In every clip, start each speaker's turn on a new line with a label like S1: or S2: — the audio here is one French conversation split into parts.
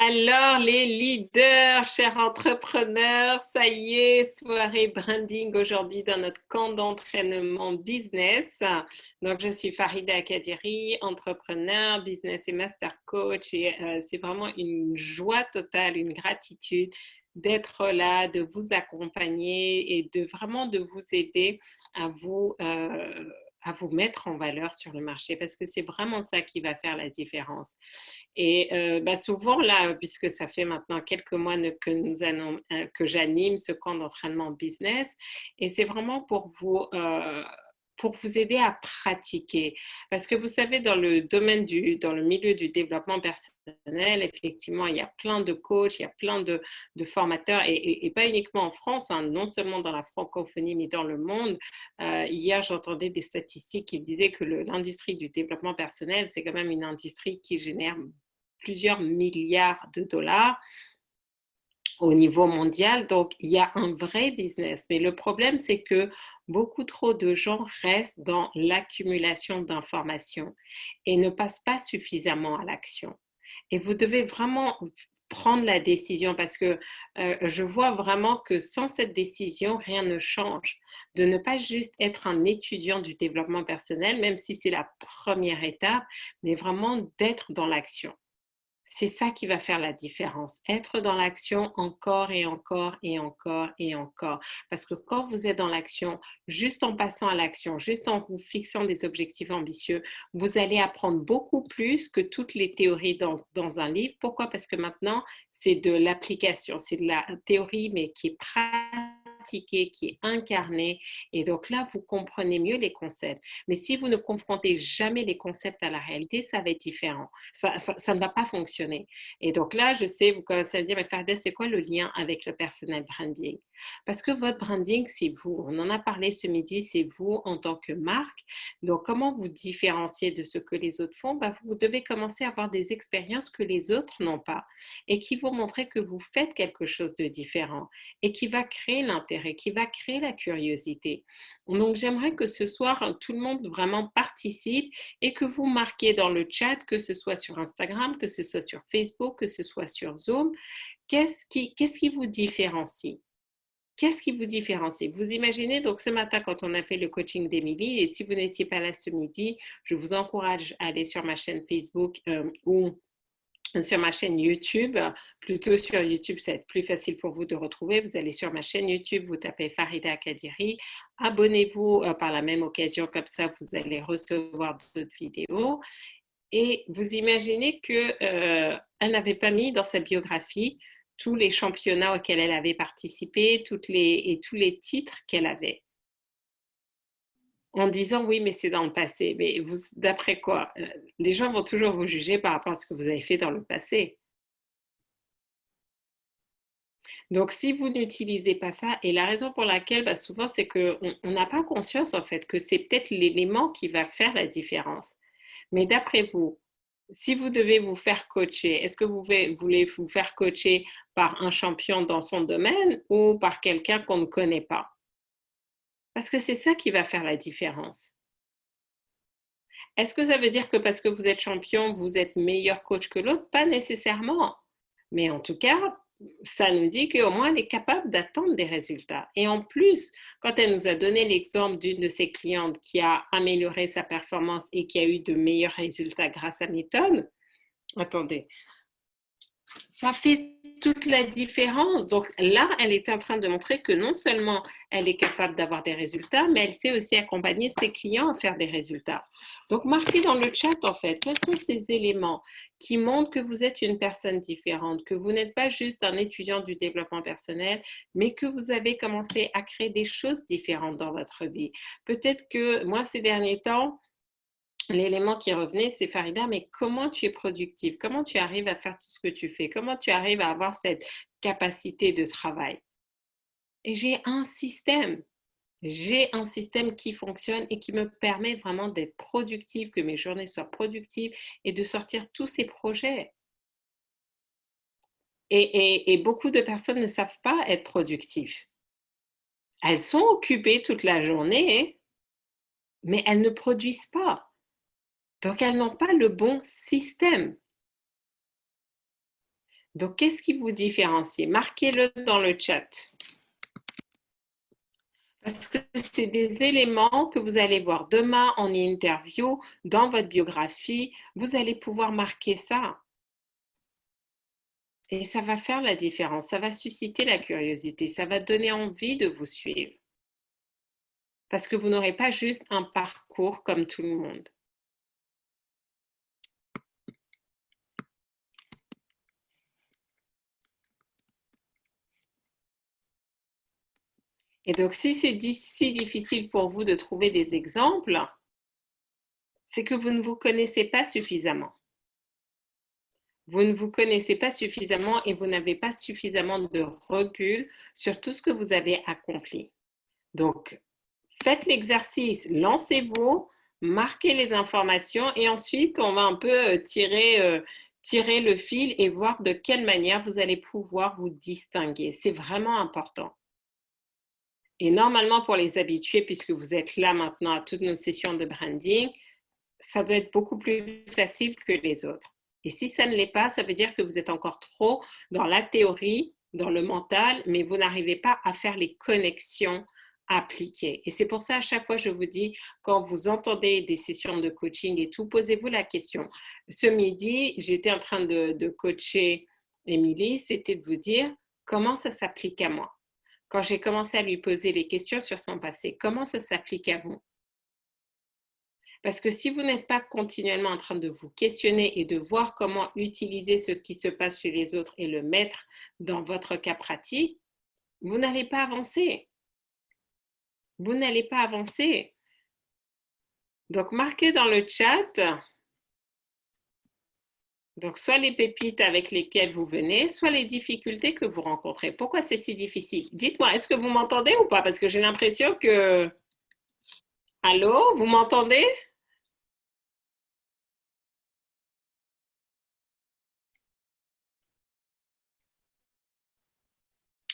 S1: Alors, les leaders, chers entrepreneurs, ça y est, soirée branding aujourd'hui dans notre camp d'entraînement business. Donc, je suis Farida Kadiri, entrepreneur, business et master coach et c'est vraiment une joie totale, une gratitude d'être là, de vous accompagner et de vraiment de vous aider à vous mettre en valeur sur le marché parce que c'est vraiment ça qui va faire la différence. Et souvent, là, puisque ça fait maintenant quelques mois que j'anime ce camp d'entraînement business, et c'est vraiment pour vous aider à pratiquer. Parce que vous savez, dans le milieu du développement personnel, effectivement, il y a plein de coachs, il y a plein de formateurs, et pas uniquement en France, hein, non seulement dans la francophonie, mais dans le monde. Hier, j'entendais des statistiques qui disaient que l'industrie du développement personnel, c'est quand même une industrie qui génère plusieurs milliards de dollars au niveau mondial. Donc, il y a un vrai business. Mais le problème, c'est que beaucoup trop de gens restent dans l'accumulation d'informations et ne passent pas suffisamment à l'action. Et vous devez vraiment prendre la décision parce que je vois vraiment que sans cette décision, rien ne change. De ne pas juste être un étudiant du développement personnel, même si c'est la première étape, mais vraiment d'être dans l'action. C'est ça qui va faire la différence. Être dans l'action encore et encore et encore et encore. Parce que quand vous êtes dans l'action, juste en passant à l'action, juste en vous fixant des objectifs ambitieux, vous allez apprendre beaucoup plus que toutes les théories dans un livre. Pourquoi? Parce que maintenant, c'est de l'application, c'est de la théorie, mais qui est pratiquée, qui est incarnée. Et donc là, vous comprenez mieux les concepts. Mais si vous ne confrontez jamais les concepts à la réalité, ça va être différent. Ça ne va pas fonctionner. Et donc là, je sais, vous commencez à me dire, mais Farida, c'est quoi le lien avec le personal branding? Parce que votre branding, c'est vous. On en a parlé ce midi, c'est vous en tant que marque. Donc, comment vous différencier de ce que les autres font? Vous devez commencer à avoir des expériences que les autres n'ont pas et qui vont montrer que vous faites quelque chose de différent et qui va créer l'intérêt, qui va créer la curiosité. Donc, j'aimerais que ce soir, tout le monde vraiment participe et que vous marquiez dans le chat, que ce soit sur Instagram, que ce soit sur Facebook, que ce soit sur Zoom, qu'est-ce qui vous différencie? Qu'est-ce qui vous différencie? Vous imaginez, donc ce matin, quand on a fait le coaching d'Émilie, et si vous n'étiez pas là ce midi, je vous encourage à aller sur ma chaîne Facebook ou sur ma chaîne YouTube. Plutôt sur YouTube, ça va être plus facile pour vous de retrouver. Vous allez sur ma chaîne YouTube, vous tapez Farida Kadiri. Abonnez-vous par la même occasion, comme ça vous allez recevoir d'autres vidéos. Et vous imaginez qu'elle n'avait pas mis dans sa biographie tous les championnats auxquels elle avait participé, et tous les titres qu'elle avait. En disant oui, mais c'est dans le passé. Mais vous, d'après quoi? Les gens vont toujours vous juger par rapport à ce que vous avez fait dans le passé. Donc, si vous n'utilisez pas ça, et la raison pour laquelle, souvent, c'est qu'on n'a pas conscience, en fait, que c'est peut-être l'élément qui va faire la différence. Mais d'après vous, si vous devez vous faire coacher, est-ce que vous voulez vous faire coacher par un champion dans son domaine ou par quelqu'un qu'on ne connaît pas? Parce que c'est ça qui va faire la différence. Est-ce que ça veut dire que parce que vous êtes champion, vous êtes meilleur coach que l'autre? Pas nécessairement. Mais en tout cas, ça nous dit qu'au moins elle est capable d'attendre des résultats. Et en plus, quand elle nous a donné l'exemple d'une de ses clientes qui a amélioré sa performance et qui a eu de meilleurs résultats grâce à Méthode, attendez, ça fait toute la différence. Donc là, elle est en train de montrer que non seulement elle est capable d'avoir des résultats, mais elle sait aussi accompagner ses clients à faire des résultats. Donc marquez dans le chat, en fait, quels sont ces éléments qui montrent que vous êtes une personne différente, que vous n'êtes pas juste un étudiant du développement personnel, mais que vous avez commencé à créer des choses différentes dans votre vie. Peut-être que moi, ces derniers temps, l'élément qui revenait, c'est Farida, mais comment tu es productive? Comment tu arrives à faire tout ce que tu fais? Comment tu arrives à avoir cette capacité de travail? Et j'ai un système qui fonctionne et qui me permet vraiment d'être productive, que mes journées soient productives et de sortir tous ces projets. Et beaucoup de personnes ne savent pas être productives. Elles sont occupées toute la journée, mais elles ne produisent pas. Donc, elles n'ont pas le bon système. Donc, qu'est-ce qui vous différencie? Marquez-le dans le chat. Parce que c'est des éléments que vous allez voir demain en interview, dans votre biographie. Vous allez pouvoir marquer ça. Et ça va faire la différence. Ça va susciter la curiosité. Ça va donner envie de vous suivre. Parce que vous n'aurez pas juste un parcours comme tout le monde. Et donc, si c'est si difficile pour vous de trouver des exemples, c'est que vous ne vous connaissez pas suffisamment. Vous ne vous connaissez pas suffisamment et vous n'avez pas suffisamment de recul sur tout ce que vous avez accompli. Donc, faites l'exercice, lancez-vous, marquez les informations et ensuite, on va un peu tirer le fil et voir de quelle manière vous allez pouvoir vous distinguer. C'est vraiment important. Et normalement, pour les habitués, puisque vous êtes là maintenant à toutes nos sessions de branding, ça doit être beaucoup plus facile que les autres. Et si ça ne l'est pas, ça veut dire que vous êtes encore trop dans la théorie, dans le mental, mais vous n'arrivez pas à faire les connexions appliquées. Et c'est pour ça, à chaque fois, je vous dis, quand vous entendez des sessions de coaching et tout, posez-vous la question. Ce midi, j'étais en train de coacher Émilie, c'était de vous dire comment ça s'applique à moi. Quand j'ai commencé à lui poser les questions sur son passé, comment ça s'applique à vous? Parce que si vous n'êtes pas continuellement en train de vous questionner et de voir comment utiliser ce qui se passe chez les autres et le mettre dans votre cas pratique, vous n'allez pas avancer. Vous n'allez pas avancer. Donc, marquez dans le chat, donc soit les pépites avec lesquelles vous venez, soit les difficultés que vous rencontrez. Pourquoi c'est si difficile? Dites-moi, est-ce que vous m'entendez ou pas? Parce que j'ai l'impression que... Allô, vous m'entendez?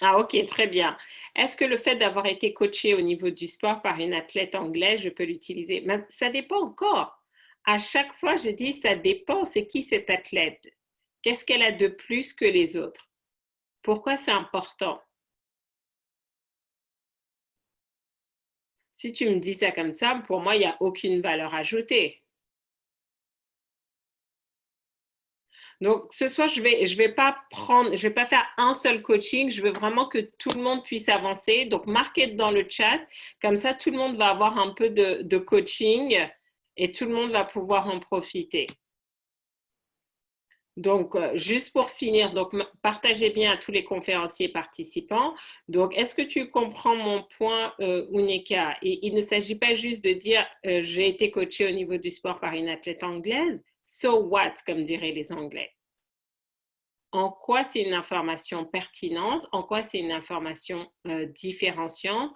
S1: Ah ok, très bien. Est-ce que le fait d'avoir été coachée au niveau du sport par une athlète anglaise, je peux l'utiliser? Mais ça dépend encore. À chaque fois, je dis, ça dépend, c'est qui cette athlète? Qu'est-ce qu'elle a de plus que les autres? Pourquoi c'est important? Si tu me dis ça comme ça, pour moi, il n'y a aucune valeur ajoutée. Donc, ce soir, je vais pas faire un seul coaching. Je veux vraiment que tout le monde puisse avancer. Donc, marquez dans le chat. Comme ça, tout le monde va avoir un peu de coaching et tout le monde va pouvoir en profiter. Donc, juste pour finir, donc partagez bien à tous les conférenciers participants. Donc, est-ce que tu comprends mon point, Unika? Et il ne s'agit pas juste de dire j'ai été coachée au niveau du sport par une athlète anglaise. So what, comme diraient les Anglais. En quoi c'est une information pertinente, en quoi c'est une information différenciante,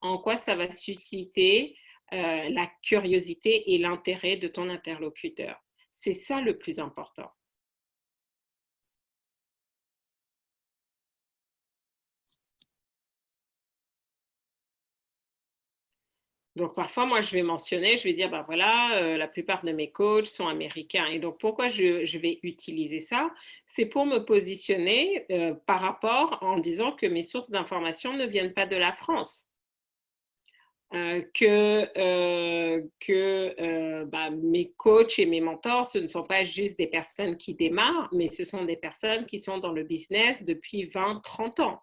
S1: en quoi ça va susciter la curiosité et l'intérêt de ton interlocuteur. C'est ça le plus important. Donc parfois, moi, je vais mentionner, je vais dire, ben voilà, la plupart de mes coachs sont américains. Et donc pourquoi je vais utiliser ça? C'est pour me positionner par rapport en disant que mes sources d'information ne viennent pas de la France. Bah, mes coachs et mes mentors, ce ne sont pas juste des personnes qui démarrent, mais ce sont des personnes qui sont dans le business depuis 20, 30 ans.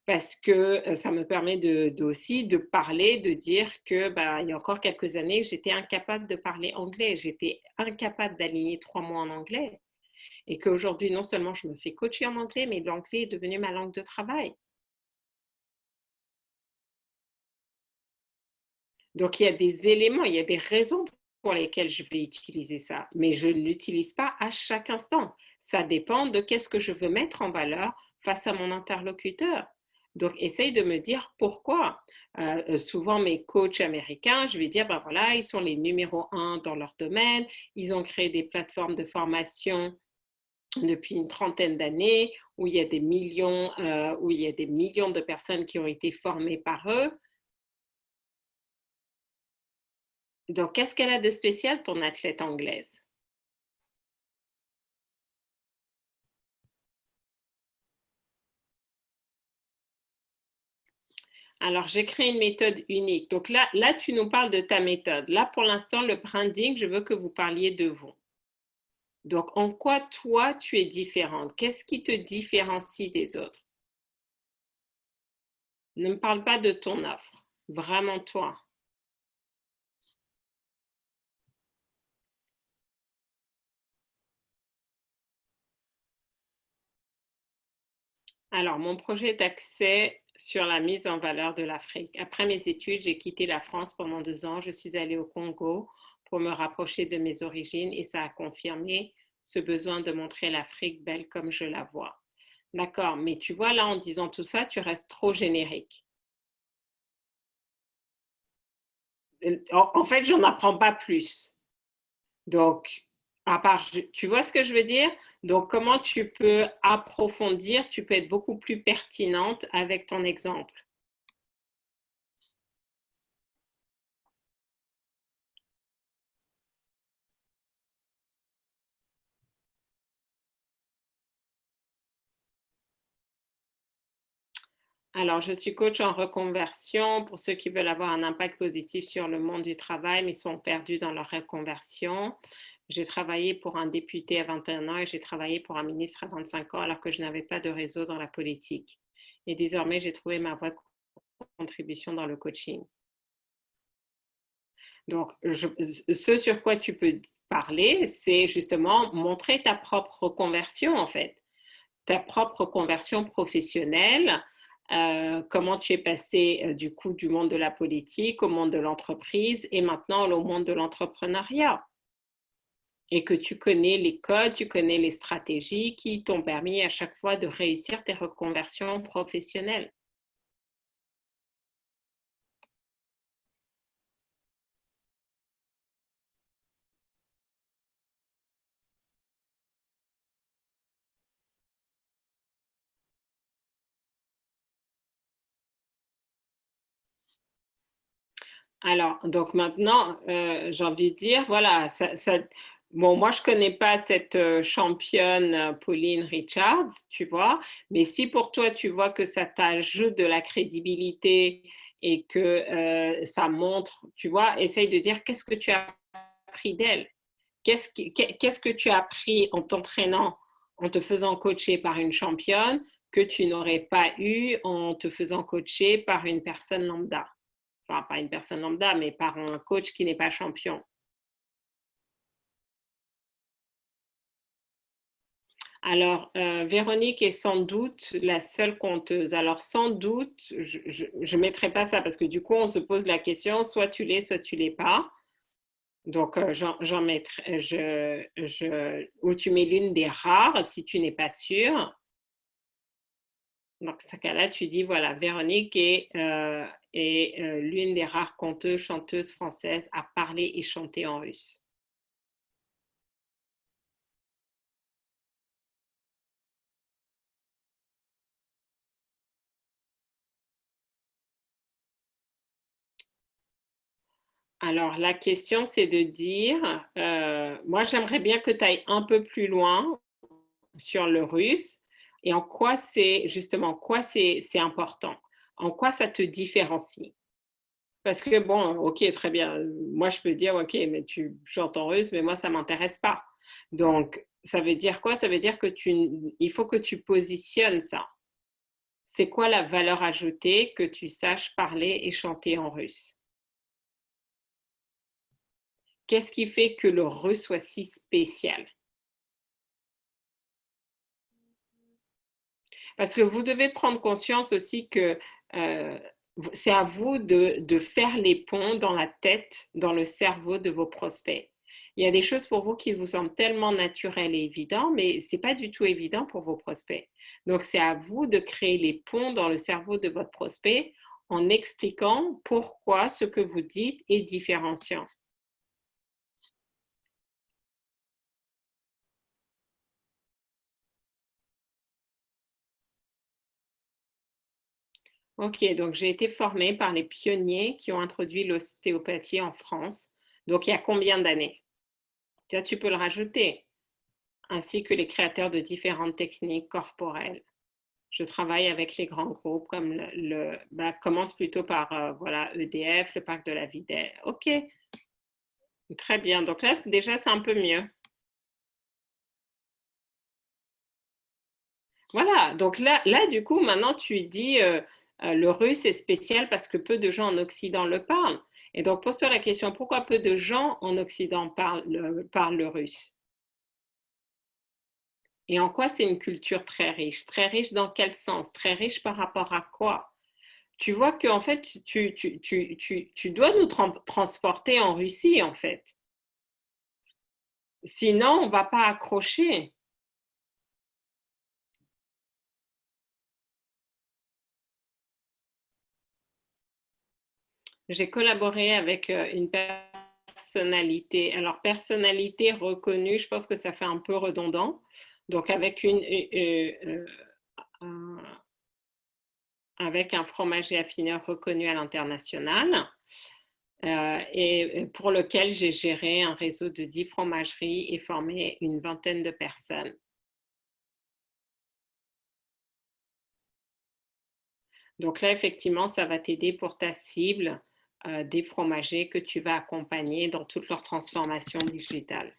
S1: Parce que ça me permet aussi de parler, de dire que bah, il y a encore quelques années, j'étais incapable de parler anglais, j'étais incapable d'aligner 3 mots en anglais. Et qu'aujourd'hui, non seulement je me fais coacher en anglais, mais l'anglais est devenu ma langue de travail. Donc, il y a des éléments, il y a des raisons pour lesquelles je vais utiliser ça, mais je ne l'utilise pas à chaque instant. Ça dépend de qu'est-ce que je veux mettre en valeur face à mon interlocuteur. Donc, essaye de me dire pourquoi. Souvent, mes coachs américains, je vais dire, ben voilà, ils sont les numéros un dans leur domaine, ils ont créé des plateformes de formation depuis une trentaine d'années où il y a des millions, où il y a des millions de personnes qui ont été formées par eux. Donc, qu'est-ce qu'elle a de spécial, ton athlète anglaise? Alors, j'ai créé une méthode unique. Donc là, tu nous parles de ta méthode. Là, pour l'instant, le branding, je veux que vous parliez de vous. Donc, en quoi toi, tu es différente? Qu'est-ce qui te différencie des autres? Ne me parle pas de ton offre. Vraiment toi. Alors, mon projet est axé sur la mise en valeur de l'Afrique. Après mes études, j'ai quitté la France pendant 2 ans. Je suis allée au Congo pour me rapprocher de mes origines et ça a confirmé ce besoin de montrer l'Afrique belle comme je la vois. D'accord, mais tu vois, là, en disant tout ça, tu restes trop générique. En fait, j'en apprends pas plus. Donc, à part, tu vois ce que je veux dire? Donc, comment tu peux approfondir? Tu peux être beaucoup plus pertinente avec ton exemple. Alors, je suis coach en reconversion pour ceux qui veulent avoir un impact positif sur le monde du travail, mais sont perdus dans leur reconversion. J'ai travaillé pour un député à 21 ans et j'ai travaillé pour un ministre à 25 ans alors que je n'avais pas de réseau dans la politique. Et désormais, j'ai trouvé ma voie de contribution dans le coaching. Donc, ce sur quoi tu peux parler, c'est justement montrer ta propre reconversion, en fait, ta propre conversion professionnelle, comment tu es passé du coup du monde de la politique au monde de l'entreprise et maintenant au monde de l'entrepreneuriat. Et que tu connais les codes, tu connais les stratégies qui t'ont permis à chaque fois de réussir tes reconversions professionnelles. Alors, donc maintenant, j'ai envie de dire, voilà, bon, moi, je connais pas cette championne Pauline Richards, tu vois, mais si pour toi, tu vois que ça t'ajoute de la crédibilité et que ça montre, tu vois, essaye de dire qu'est-ce que tu as appris d'elle, qu'est-ce que tu as appris en t'entraînant, en te faisant coacher par une championne que tu n'aurais pas eu en te faisant coacher par une personne lambda. Enfin, pas une personne lambda, mais par un coach qui n'est pas champion. Alors, Véronique est sans doute la seule conteuse. Alors, sans doute, je ne mettrai pas ça parce que du coup, on se pose la question, soit tu l'es, soit tu l'es pas. Donc, j'en mettrai, ou tu mets l'une des rares si tu n'es pas sûr. Donc, ce cas-là, tu dis, voilà, Véronique est l'une des rares conteuses, chanteuses françaises à parler et chanter en russe. Alors, la question, c'est de dire, moi, j'aimerais bien que tu ailles un peu plus loin sur le russe et en quoi c'est, justement, quoi c'est important, en quoi ça te différencie. Parce que, bon, ok, très bien, moi, je peux dire, ok, mais tu chantes en russe, mais moi, ça ne m'intéresse pas. Donc, ça veut dire quoi? Ça veut dire que il faut que tu positionnes ça. C'est quoi la valeur ajoutée que tu saches parler et chanter en russe? Qu'est-ce qui fait que le russe soit si spécial? Parce que vous devez prendre conscience aussi que euh, c'est à vous de faire les ponts dans la tête, dans le cerveau de vos prospects. Il y a des choses pour vous qui vous semblent tellement naturelles et évidentes, mais ce n'est pas du tout évident pour vos prospects. Donc, c'est à vous de créer les ponts dans le cerveau de votre prospect en expliquant pourquoi ce que vous dites est différenciant. Ok, donc j'ai été formée par les pionniers qui ont introduit l'ostéopathie en France. Donc, il y a combien d'années? Ça, tu peux le rajouter, ainsi que les créateurs de différentes techniques corporelles. Je travaille avec les grands groupes comme commence plutôt par voilà, EDF, le parc de la Villette. Ok, très bien. Donc là, déjà, c'est un peu mieux. Voilà, donc là du coup, maintenant, tu dis le russe est spécial parce que peu de gens en Occident le parlent. Et donc, pose-toi la question, pourquoi peu de gens en Occident parlent le russe? Et en quoi c'est une culture très riche? Très riche dans quel sens? Très riche par rapport à quoi? Tu vois qu'en fait, tu dois nous transporter en Russie, en fait. Sinon, on ne va pas accrocher. J'ai collaboré avec une personnalité. Alors, personnalité reconnue, je pense que ça fait un peu redondant. Donc, un, avec un fromager affineur reconnu à l'international. Et pour lequel j'ai géré un réseau de 10 fromageries et formé une vingtaine de personnes. Donc là, effectivement, ça va t'aider pour ta cible des fromagers que tu vas accompagner dans toute leur transformation digitale.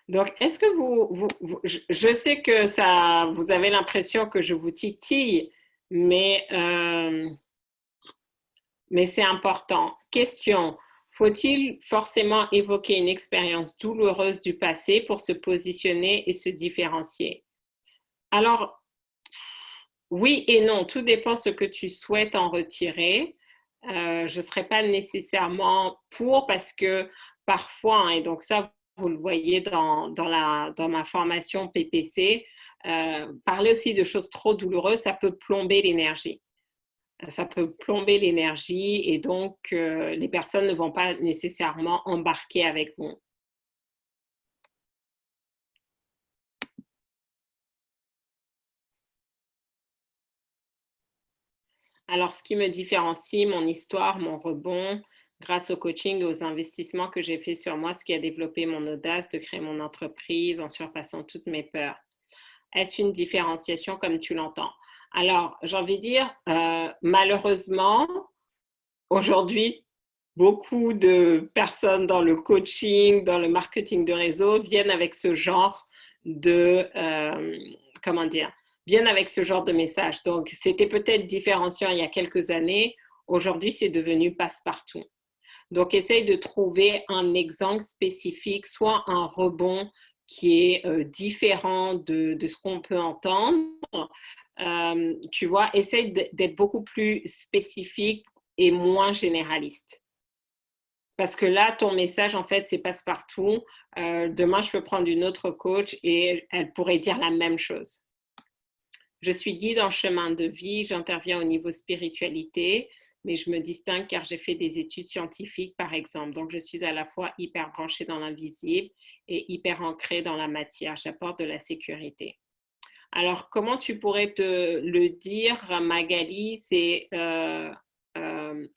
S1: Donc, est-ce que je sais que ça, vous avez l'impression que je vous titille, mais, euh, mais c'est important. Question, faut-il forcément évoquer une expérience douloureuse du passé pour se positionner et se différencier? Alors, oui et non, tout dépend ce que tu souhaites en retirer. Je ne serais pas nécessairement pour parce que parfois, hein, et donc ça, vous le voyez dans ma formation PPC, parler aussi de choses trop douloureuses, ça peut plomber l'énergie. Ça peut plomber l'énergie et donc les personnes ne vont pas nécessairement embarquer avec vous. Alors, ce qui me différencie, mon histoire, mon rebond, grâce au coaching et aux investissements que j'ai fait sur moi, ce qui a développé mon audace de créer mon entreprise en surpassant toutes mes peurs. Est-ce une différenciation comme tu l'entends? Alors, j'ai envie de dire, malheureusement, aujourd'hui, beaucoup de personnes dans le coaching, dans le marketing de réseau viennent avec ce genre de, comment dire, viennent avec ce genre de message. Donc, c'était peut-être différenciant il y a quelques années. Aujourd'hui, c'est devenu passe-partout. Donc, essaye de trouver un exemple spécifique, soit un rebond qui est différent de ce qu'on peut entendre. Tu vois, essaye d'être beaucoup plus spécifique et moins généraliste. Parce que là, ton message, en fait, c'est passe-partout. Demain, je peux prendre une autre coach et elle pourrait dire la même chose. Je suis guide en chemin de vie, j'interviens au niveau spiritualité, mais je me distingue car j'ai fait des études scientifiques, par exemple. Donc, je suis à la fois hyper branchée dans l'invisible et hyper ancrée dans la matière. J'apporte de la sécurité. Alors, comment tu pourrais te le dire, Magali?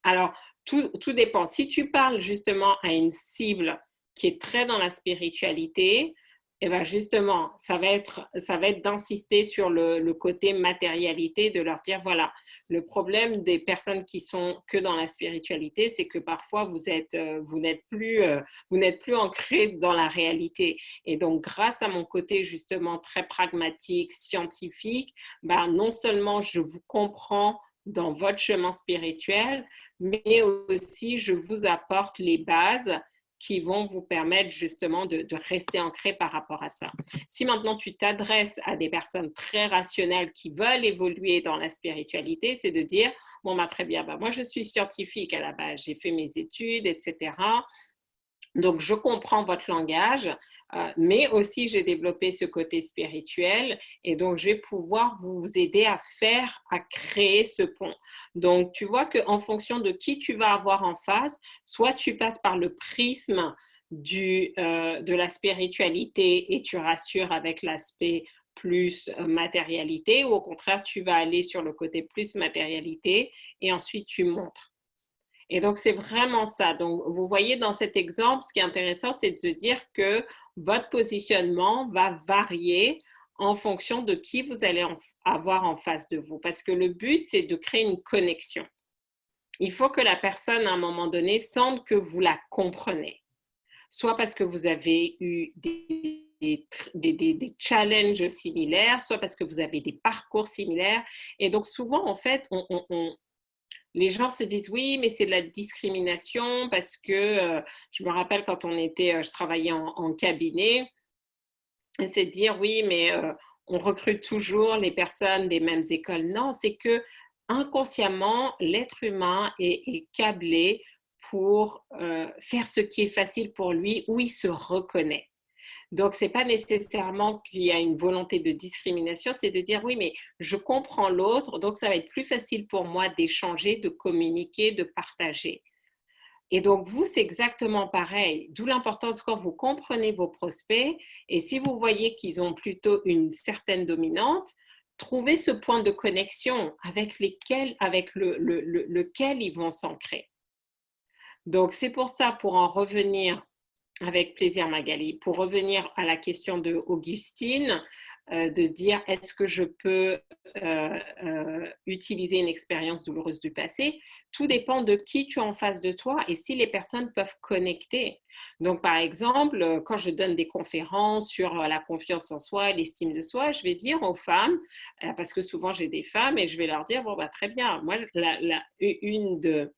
S1: Alors, tout dépend. Si tu parles justement à une cible qui est très dans la spiritualité, et bien justement, ça va être d'insister sur le côté matérialité, de leur dire, voilà, le problème des personnes qui sont que dans la spiritualité, c'est que parfois vous n'êtes plus ancré dans la réalité. Et donc, grâce à mon côté justement très pragmatique, scientifique, ben, non seulement je vous comprends dans votre chemin spirituel, mais aussi je vous apporte les bases qui vont vous permettre justement de rester ancré par rapport à ça. Si maintenant tu t'adresses à des personnes très rationnelles qui veulent évoluer dans la spiritualité, c'est de dire, bon, bah, très bien, bah, moi je suis scientifique à la base, j'ai fait mes études, etc. Donc, je comprends votre langage, mais aussi j'ai développé ce côté spirituel et donc je vais pouvoir vous aider à créer ce pont. Donc, tu vois qu'en fonction de qui tu vas avoir en face, soit tu passes par le prisme de la spiritualité et tu rassures avec l'aspect plus matérialité, ou au contraire, tu vas aller sur le côté plus matérialité et ensuite tu montres. Et donc, c'est vraiment ça. Donc, vous voyez dans cet exemple, ce qui est intéressant, c'est de se dire que votre positionnement va varier en fonction de qui vous allez avoir en face de vous. Parce que le but, c'est de créer une connexion. Il faut que la personne, à un moment donné, sente que vous la comprenez. Soit parce que vous avez eu des challenges similaires, soit parce que vous avez des parcours similaires. Et donc, souvent, en fait, les gens se disent oui, mais c'est de la discrimination parce que je me rappelle quand je travaillais en cabinet, c'est de dire oui, mais on recrute toujours les personnes des mêmes écoles. Non, c'est que inconsciemment, l'être humain est câblé pour faire ce qui est facile pour lui, où il se reconnaît. Donc, ce n'est pas nécessairement qu'il y a une volonté de discrimination, c'est de dire oui, mais je comprends l'autre, donc ça va être plus facile pour moi d'échanger, de communiquer, de partager. Et donc, vous, c'est exactement pareil. D'où l'importance quand vous comprenez vos prospects et si vous voyez qu'ils ont plutôt une certaine dominante, trouvez ce point de connexion avec lequel ils vont s'ancrer. Donc, c'est pour ça, pour en revenir avec plaisir, Magali. Pour revenir à la question de Augustine, de dire est-ce que je peux utiliser une expérience douloureuse du passé, tout dépend de qui tu as en face de toi et si les personnes peuvent connecter. Donc, par exemple, quand je donne des conférences sur la confiance en soi, l'estime de soi, je vais dire aux femmes, parce que souvent j'ai des femmes, et je vais leur dire, bon, bah, très bien, moi, une de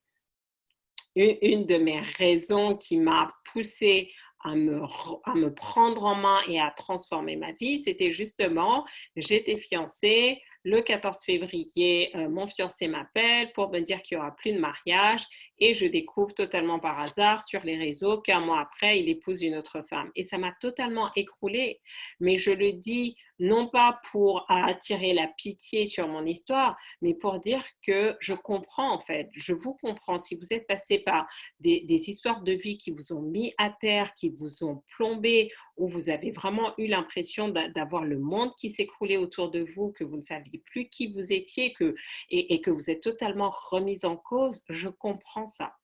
S1: mes raisons qui m'a poussée à me prendre en main et à transformer ma vie, c'était justement, j'étais fiancée, le 14 février, mon fiancé m'appelle pour me dire qu'il n'y aura plus de mariage et je découvre totalement par hasard sur les réseaux qu'un mois après, il épouse une autre femme. Et ça m'a totalement écroulée. Mais je le dis non pas pour attirer la pitié sur mon histoire, mais pour dire que je comprends en fait, je vous comprends. Si vous êtes passé par des histoires de vie qui vous ont mis à terre, qui vous ont plombé, où vous avez vraiment eu l'impression d'avoir le monde qui s'écroulait autour de vous, que vous ne saviez plus qui vous étiez et que vous êtes totalement remise en cause, je comprends ça.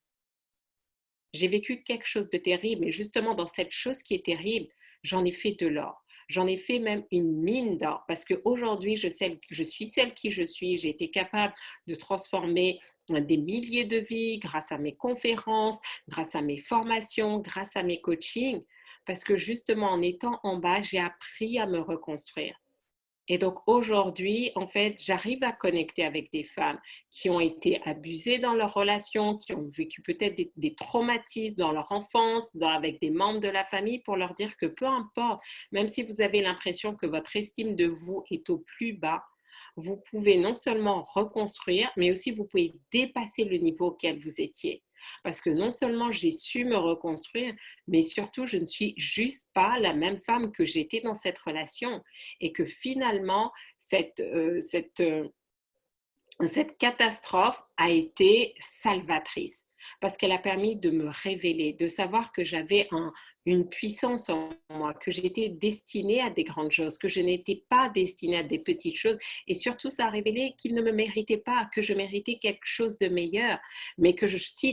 S1: J'ai vécu quelque chose de terrible, et justement dans cette chose qui est terrible, j'en ai fait de l'or. J'en ai fait même une mine d'or parce qu'aujourd'hui, je suis celle qui je suis. J'ai été capable de transformer des milliers de vies grâce à mes conférences, grâce à mes formations, grâce à mes coachings, parce que justement en étant en bas, j'ai appris à me reconstruire. Et donc aujourd'hui, en fait, j'arrive à connecter avec des femmes qui ont été abusées dans leur relation, qui ont vécu peut-être des traumatismes dans leur enfance, avec des membres de la famille, pour leur dire que peu importe, même si vous avez l'impression que votre estime de vous est au plus bas, vous pouvez non seulement reconstruire, mais aussi vous pouvez dépasser le niveau auquel vous étiez. Parce que non seulement j'ai su me reconstruire, mais surtout je ne suis juste pas la même femme que j'étais dans cette relation et que finalement cette catastrophe a été salvatrice parce qu'elle a permis de me révéler, de savoir que j'avais une puissance en moi, que j'étais destinée à des grandes choses, que je n'étais pas destinée à des petites choses. Et surtout, ça a révélé qu'il ne me méritait pas, que je méritais quelque chose de meilleur. Mais que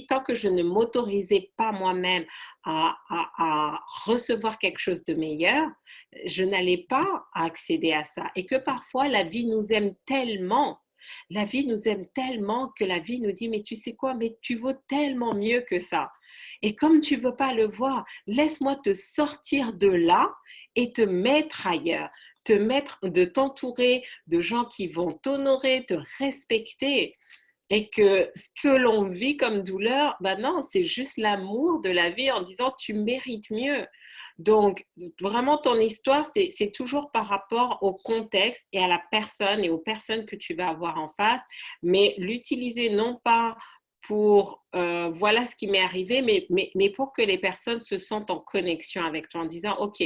S1: tant que je ne m'autorisais pas moi-même à recevoir quelque chose de meilleur, je n'allais pas accéder à ça. Et que parfois, la vie nous aime tellement. La vie nous aime tellement que la vie nous dit, mais tu sais quoi, mais tu vaux tellement mieux que ça. Et comme tu ne veux pas le voir, laisse-moi te sortir de là et te mettre ailleurs, de t'entourer de gens qui vont t'honorer, te respecter. Et que ce que l'on vit comme douleur, ben non, c'est juste l'amour de la vie en disant tu mérites mieux. Donc, vraiment, ton histoire, c'est toujours par rapport au contexte et à la personne et aux personnes que tu vas avoir en face, mais l'utiliser non pas pour voilà ce qui m'est arrivé, mais pour que les personnes se sentent en connexion avec toi en disant, OK,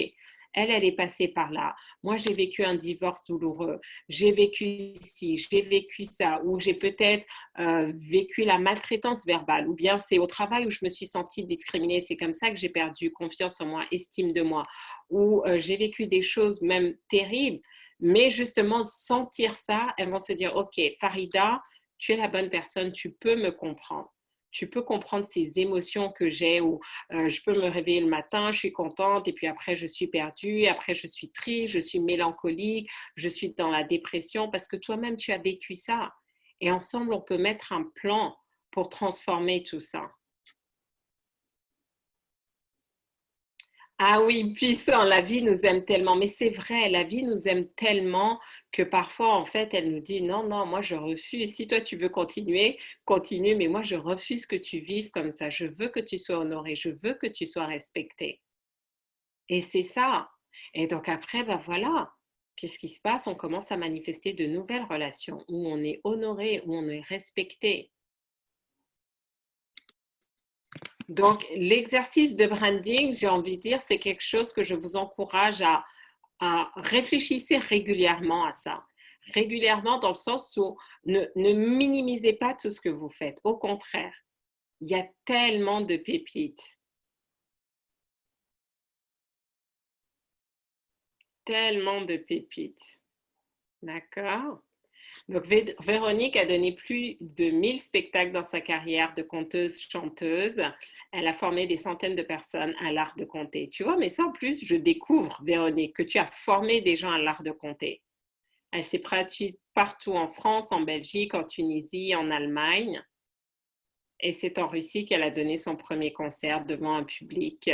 S1: elle est passée par là. Moi, j'ai vécu un divorce douloureux. J'ai vécu ci, j'ai vécu ça, ou j'ai peut-être vécu la maltraitance verbale, ou bien c'est au travail où je me suis sentie discriminée. C'est comme ça que j'ai perdu confiance en moi, estime de moi, ou j'ai vécu des choses même terribles. Mais justement, sentir ça, elles vont se dire, OK, Farida, tu es la bonne personne, tu peux me comprendre. tu peux comprendre ces émotions que j'ai où je peux me réveiller le matin, je suis contente et puis après je suis perdue, après je suis triste, je suis mélancolique, je suis dans la dépression parce que toi-même tu as vécu ça. Et ensemble, on peut mettre un plan pour transformer tout ça. Ah oui, puissant, la vie nous aime tellement. Mais c'est vrai, la vie nous aime tellement que parfois, en fait, elle nous dit, non, non, moi, je refuse. Si toi, tu veux continuer, continue, mais moi, je refuse que tu vives comme ça. Je veux que tu sois honoré, je veux que tu sois respecté. Et c'est ça. Et donc après, ben voilà, qu'est-ce qui se passe? On commence à manifester de nouvelles relations où on est honoré, où on est respecté. Donc, l'exercice de branding, j'ai envie de dire, c'est quelque chose que je vous encourage à réfléchir régulièrement à ça. Régulièrement dans le sens où ne minimisez pas tout ce que vous faites. Au contraire, il y a tellement de pépites. Tellement de pépites. D'accord? Donc, Véronique a donné plus de 1000 spectacles dans sa carrière de conteuse-chanteuse. Elle a formé des centaines de personnes à l'art de compter. Tu vois, mais ça en plus, je découvre, Véronique, que tu as formé des gens à l'art de compter. Elle s'est pratiquée partout en France, en Belgique, en Tunisie, en Allemagne. Et c'est en Russie qu'elle a donné son premier concert devant un public.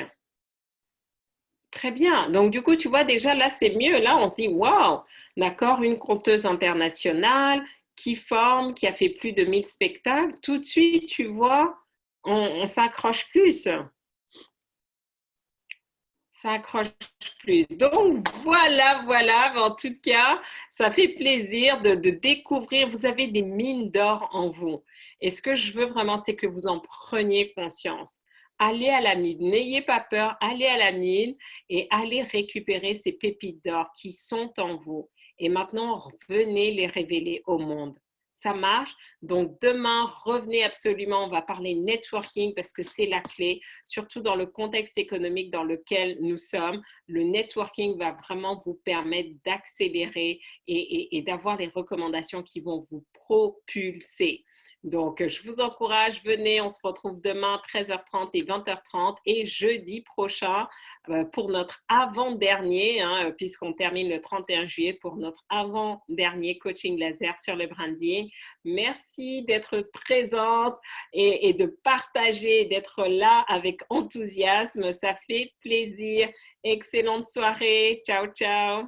S1: Très bien. Donc, du coup, tu vois, déjà, là, c'est mieux. Là, on se dit, waouh, d'accord, une conteuse internationale qui forme, qui a fait plus de 1000 spectacles. Tout de suite, tu vois, on s'accroche plus. Ça accroche plus. Donc, voilà, voilà. En tout cas, ça fait plaisir de découvrir. Vous avez des mines d'or en vous. Et ce que je veux vraiment, c'est que vous en preniez conscience. Allez à la mine, n'ayez pas peur, allez à la mine et allez récupérer ces pépites d'or qui sont en vous. Et maintenant, venez les révéler au monde. Ça marche. Donc, demain, revenez absolument. On va parler networking parce que c'est la clé, surtout dans le contexte économique dans lequel nous sommes. Le networking va vraiment vous permettre d'accélérer et d'avoir les recommandations qui vont vous propulser. Donc, je vous encourage, venez, on se retrouve demain 13h30 et 20h30 et jeudi prochain pour notre avant-dernier, hein, puisqu'on termine le 31 juillet pour notre avant-dernier coaching laser sur le branding. Merci d'être présente et de partager, d'être là avec enthousiasme. Ça fait plaisir. Excellente soirée. Ciao, ciao.